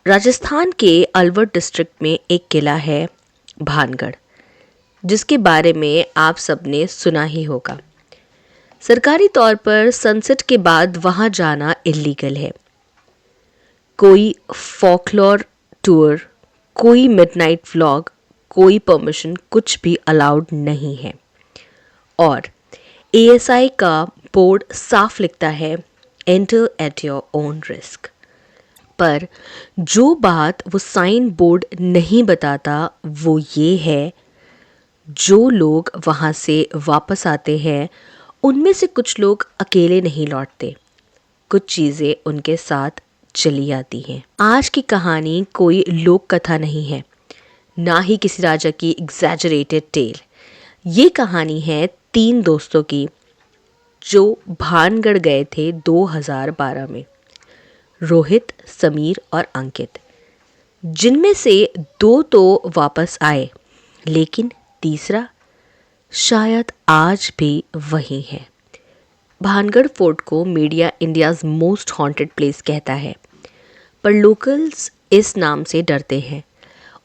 राजस्थान के अलवर डिस्ट्रिक्ट में एक किला है भानगढ़, जिसके बारे में आप सबने सुना ही होगा। सरकारी तौर पर सनसेट के बाद वहां जाना इलीगल है। कोई फोकलोर टूर, कोई मिडनाइट व्लॉग, कोई परमिशन, कुछ भी अलाउड नहीं है। और एएसआई का बोर्ड साफ लिखता है, enter at your own risk. पर जो बात वो साइन बोर्ड नहीं बताता वो ये है, जो लोग वहाँ से वापस आते हैं उनमें से कुछ लोग अकेले नहीं लौटते, कुछ चीज़ें उनके साथ चली आती हैं। आज की कहानी कोई लोक कथा नहीं है, ना ही किसी राजा की एग्जैजरेटेड टेल। ये कहानी है 3 दोस्तों की जो भानगढ़ गए थे 2012 में। रोहित, समीर और अंकित, जिनमें से 2 तो वापस आए, लेकिन तीसरा शायद आज भी वही है। भानगढ़ फोर्ट को media India's most haunted place कहता है, पर लोकल्स इस नाम से डरते हैं।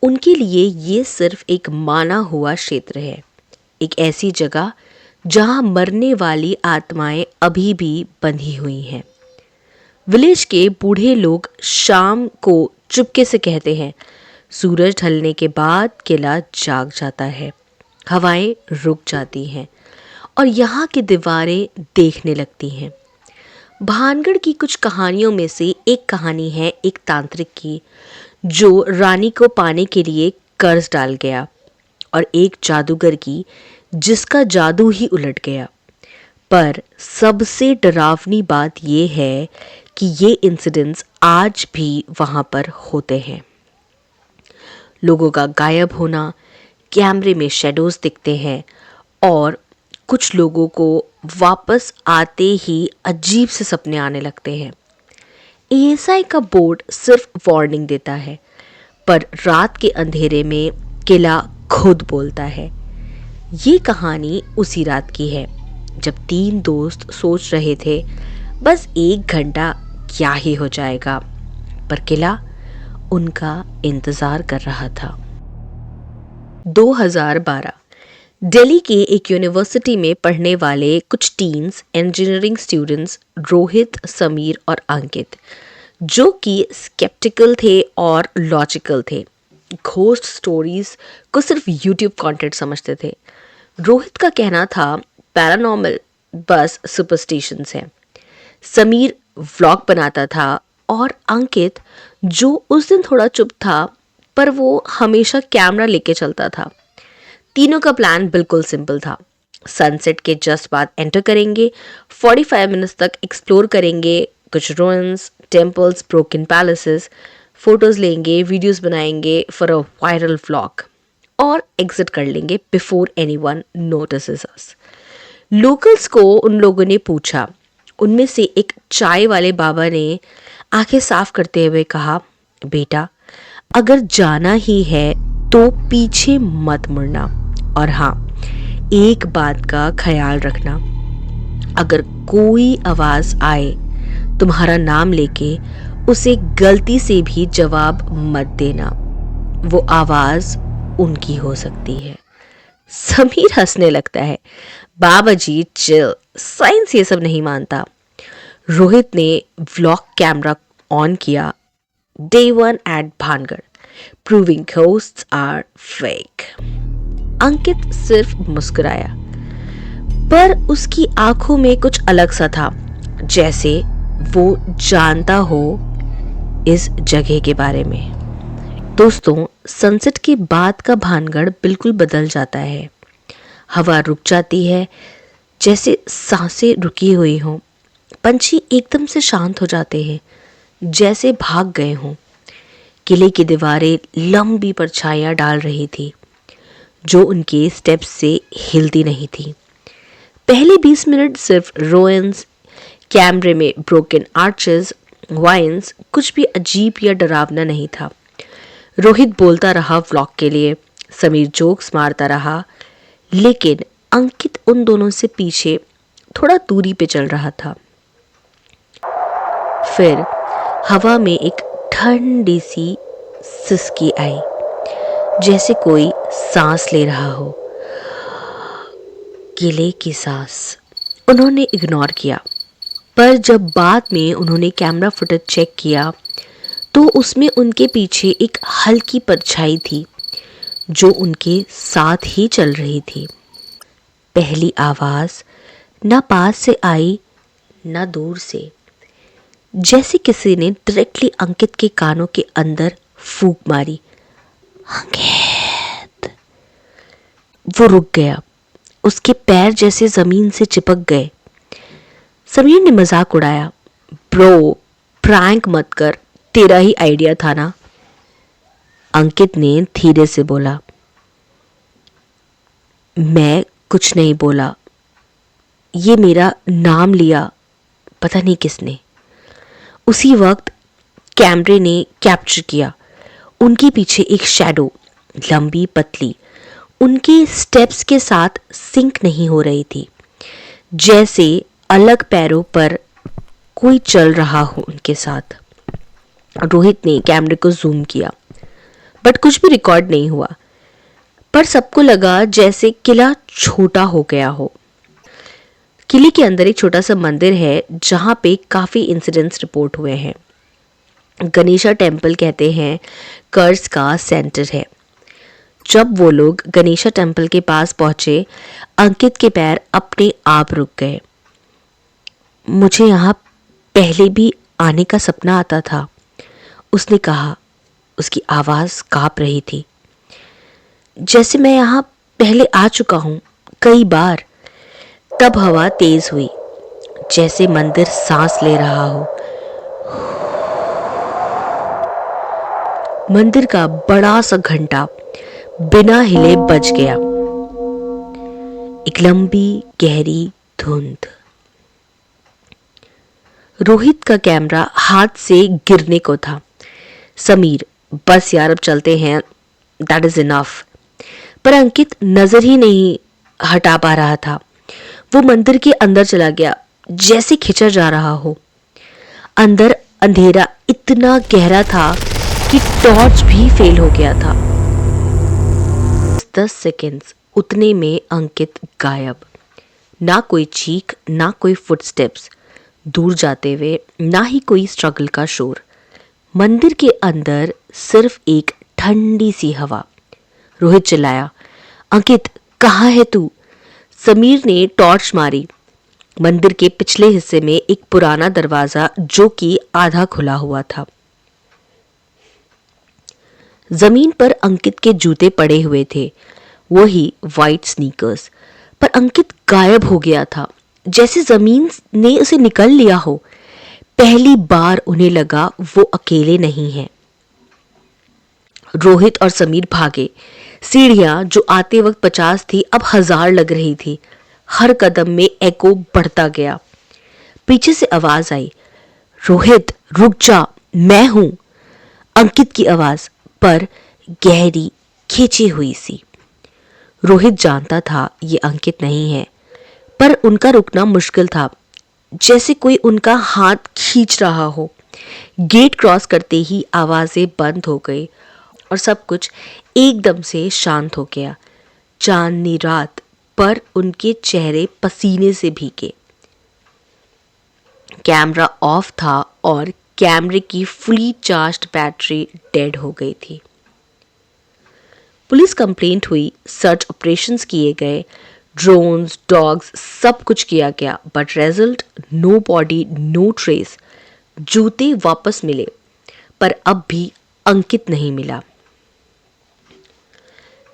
उनके लिए ये सिर्फ एक माना हुआ क्षेत्र है, एक ऐसी जगह जहां मरने वाली आत्माएं अभी भी बंधी हुई हैं। विलेज के बूढ़े लोग शाम को चुपके से कहते हैं, सूरज ढलने के बाद किला जाग जाता है, हवाएं रुक जाती हैं और यहाँ की दीवारें देखने लगती हैं। भानगढ़ की कुछ कहानियों में से एक कहानी है एक तांत्रिक की, जो रानी को पाने के लिए कर्ज डाल गया, और एक जादूगर की जिसका जादू ही उलट गया। पर सबसे डरावनी बात यह है कि ये इंसिडेंट्स आज भी वहाँ पर होते हैं। लोगों का गायब होना, कैमरे में शेडोज दिखते हैं, और कुछ लोगों को वापस आते ही अजीब से सपने आने लगते हैं। एएसआई का बोर्ड सिर्फ वार्निंग देता है, पर रात के अंधेरे में किला खुद बोलता है। ये कहानी उसी रात की है जब 3 दोस्त सोच रहे थे बस 1 घंटा क्या ही हो जाएगा, पर किला उनका इंतजार कर रहा था। 2012 दिल्ली के एक यूनिवर्सिटी में पढ़ने वाले कुछ teens, engineering students Rohit, Sameer और अंकित, जो कि स्केप्टिकल थे और लॉजिकल थे, घोस्ट स्टोरीज को सिर्फ यूट्यूब कंटेंट समझते थे। रोहित का कहना था पैरानॉर्मल बस सुपरस्टिशंस हैं। समीर व्लॉग बनाता था, और अंकित, जो उस दिन थोड़ा चुप था पर वो हमेशा कैमरा लेके चलता था। तीनों का प्लान बिल्कुल सिंपल था। सनसेट के जस्ट बाद एंटर करेंगे, 45 मिनट्स तक एक्सप्लोर करेंगे, कुछ ruins, temples, broken palaces, photos लेंगे, वीडियोस बनाएंगे फॉर अ वायरल व्लॉग, और एग्जिट कर लेंगे बिफोर एनीवन नोटिसेस अस। लोकल्स को उन लोगों ने पूछा। उनमें से एक चाय वाले बाबा ने आंखें साफ करते हुए कहा, बेटा, अगर जाना ही है तो पीछे मत मुड़ना, और हाँ, एक बात का ख्याल रखना, अगर कोई आवाज आए तुम्हारा नाम लेके, उसे गलती से भी जवाब मत देना, वो आवाज उनकी हो सकती है। समीर हंसने लगता है, बाबा जी चिल, साइंस ये सब नहीं मानता। रोहित ने व्लॉग कैमरा ऑन किया। Day 1 at Bhangarh, proving ghosts are fake। अंकित सिर्फ मुस्कुराया, पर उसकी आंखों में कुछ अलग सा था, जैसे वो जानता हो इस जगह के बारे में। दोस्तों, सनसेट के बाद का भानगढ़ बिल्कुल बदल जाता है। हवा रुक जाती है, जैसे सांसें रुकी हुई हों। पंछी एकदम से शांत हो जाते हैं, जैसे भाग गए हों। किले की दीवारें लंबी परछाइयां डाल रही थी, जो उनके स्टेप्स से हिलती नहीं थी। पहले 20 मिनट सिर्फ रोइंस, कैमरे में ब्रोकन आर्चेस, वाइन्स, कुछ भी अजीब या डरावना नहीं था। रोहित बोलता रहा व्लॉग के लिए, समीर जोक्स मारता रहा, लेकिन अंकित उन दोनों से पीछे थोड़ा दूरी पे चल रहा था। फिर हवा में एक ठंडी सी सिसकी आई, जैसे कोई सांस ले रहा हो। गिले की सांस उन्होंने इग्नोर किया, पर जब बाद में उन्होंने कैमरा फुटेज चेक किया तो उसमें उनके पीछे एक हल्की परछाई थी जो उनके साथ ही चल रही थी। पहली आवाज ना पास से आई ना दूर से, जैसे किसी ने डायरेक्टली अंकित के कानों के अंदर फूंक मारी। अंकित! वो रुक गया, उसके पैर जैसे जमीन से चिपक गए। समीर ने मजाक उड़ाया, ब्रो प्रैंक मत कर, तेरा ही आइडिया था ना। अंकित ने धीरे से बोला, मैं कुछ नहीं बोला, ये मेरा नाम लिया पता नहीं किसने। उसी वक्त कैमरे ने कैप्चर किया उनके पीछे एक शैडो, लंबी पतली, उनके स्टेप्स के साथ सिंक नहीं हो रही थी, जैसे अलग पैरों पर कोई चल रहा हो उनके साथ। रोहित ने कैमरे को जूम किया, बट कुछ भी रिकॉर्ड नहीं हुआ, पर सबको लगा जैसे किला छोटा हो गया हो। किले के अंदर एक छोटा सा मंदिर है जहां पे काफी इंसिडेंट्स रिपोर्ट हुए हैं। गणेशा टेम्पल कहते हैं कर्ज का सेंटर है। जब वो लोग गणेशा टेम्पल के पास पहुंचे, अंकित के पैर अपने आप रुक गए। मुझे यहाँ पहले भी आने का सपना आता था, उसने कहा। उसकी आवाज कांप रही थी। जैसे मैं यहाँ पहले आ चुका हूँ कई बार। तब हवा तेज हुई, जैसे मंदिर सांस ले रहा हो। मंदिर का बड़ा सा घंटा बिना हिले बज गया। एक लंबी गहरी धुंध। रोहित का कैमरा हाथ से गिरने को था। समीर, बस यार अब चलते हैं, दैट इज इनफ। पर अंकित नजर ही नहीं हटा पा रहा था। वो मंदिर के अंदर चला गया, जैसे खिंचा जा रहा हो। अंदर अंधेरा इतना गहरा था कि टॉर्च भी फेल हो गया था। 10 सेकेंड्स, उतने में अंकित गायब। ना कोई चीख, ना कोई फुटस्टेप्स दूर जाते हुए, ना ही कोई स्ट्रगल का शोर। मंदिर के अंदर सिर्फ एक ठंडी सी हवा। रोहित चिल्लाया, अंकित कहाँ है तू? समीर ने टॉर्च मारी। मंदिर के पिछले हिस्से में एक पुराना दरवाजा जो कि आधा खुला हुआ था। जमीन पर अंकित के जूते पड़े हुए थे, वही वाइट स्नीकर्स। पर अंकित गायब हो गया था, जैसे जमीन ने उसे निकल लिया हो। पहली बार उन्हें लगा वो अकेले नहीं हैं। रोहित और समीर भागे। सीढ़ियां जो आते वक्त 50 थी अब 1000 लग रही थी। हर कदम में एको बढ़ता गया। पीछे से आवाज आई, रोहित रुक जा, मैं हूं। अंकित की आवाज, पर गहरी खींची हुई सी। रोहित जानता था ये अंकित नहीं है, पर उनका रुकना मुश्किल था, जैसे कोई उनका हाथ खींच रहा हो। गेट क्रॉस करते ही आवाजें बंद हो गई और सब कुछ एकदम से शांत हो गया। चांदनी रात, पर उनके चेहरे पसीने से भीगे। कैमरा ऑफ था और कैमरे की फुली चार्ज्ड बैटरी डेड हो गई थी। पुलिस कंप्लेंट हुई, सर्च ऑपरेशंस किए गए, ड्रोन्स, डॉग्स, सब कुछ किया गया, but result no body, no trace. जूते वापस मिले, पर अब भी अंकित नहीं मिला।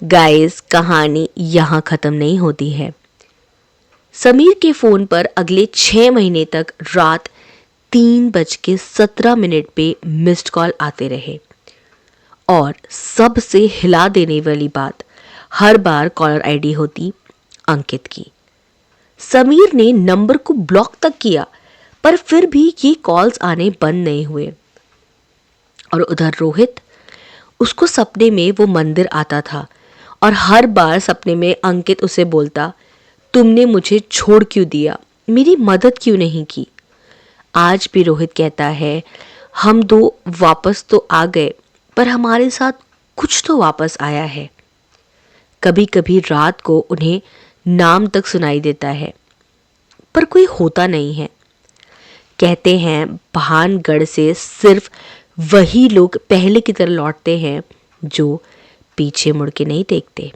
गाइस, कहानी यहां खत्म नहीं होती है। समीर के फोन पर अगले 6 महीने तक रात 3:17 पे मिस्ड कॉल आते रहे। और सबसे हिला देने वाली बात, हर बार कॉलर आईडी होती अंकित की। समीर ने नंबर को ब्लॉक तक किया, पर फिर भी ये कॉल्स आने बंद नहीं हुए। और उधर रोहित, उसको सपने में वो मंदिर आता था और हर बार सपने में अंकित उसे बोलता, तुमने मुझे छोड़ क्यों दिया, मेरी मदद क्यों नहीं की। आज भी रोहित कहता है, हम दो वापस तो आ गए, पर हमारे साथ कुछ तो वापस आया है। कभी कभी रात को उन्हें नाम तक सुनाई देता है, पर कोई होता नहीं है। कहते हैं भानगढ़ से सिर्फ वही लोग पहले की तरह लौटते हैं जो पीछे मुड़ के नहीं देखते।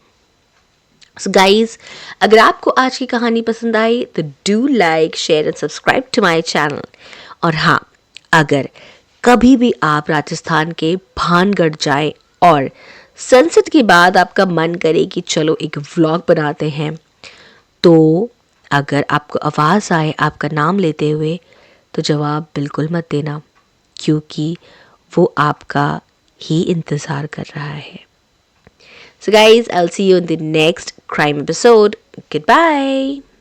सो गाइज, अगर आपको आज की कहानी पसंद आई तो do like, share and subscribe to my channel. और हाँ, अगर कभी भी आप राजस्थान के भानगढ़ जाएं और सनसेट के बाद आपका मन करे कि चलो एक व्लॉग बनाते हैं, तो अगर आपको आवाज़ आए आपका नाम लेते हुए, तो जवाब बिल्कुल मत देना, क्योंकि वो आपका ही इंतज़ार कर रहा है। So guys, I'll see you in the next crime episode. Goodbye.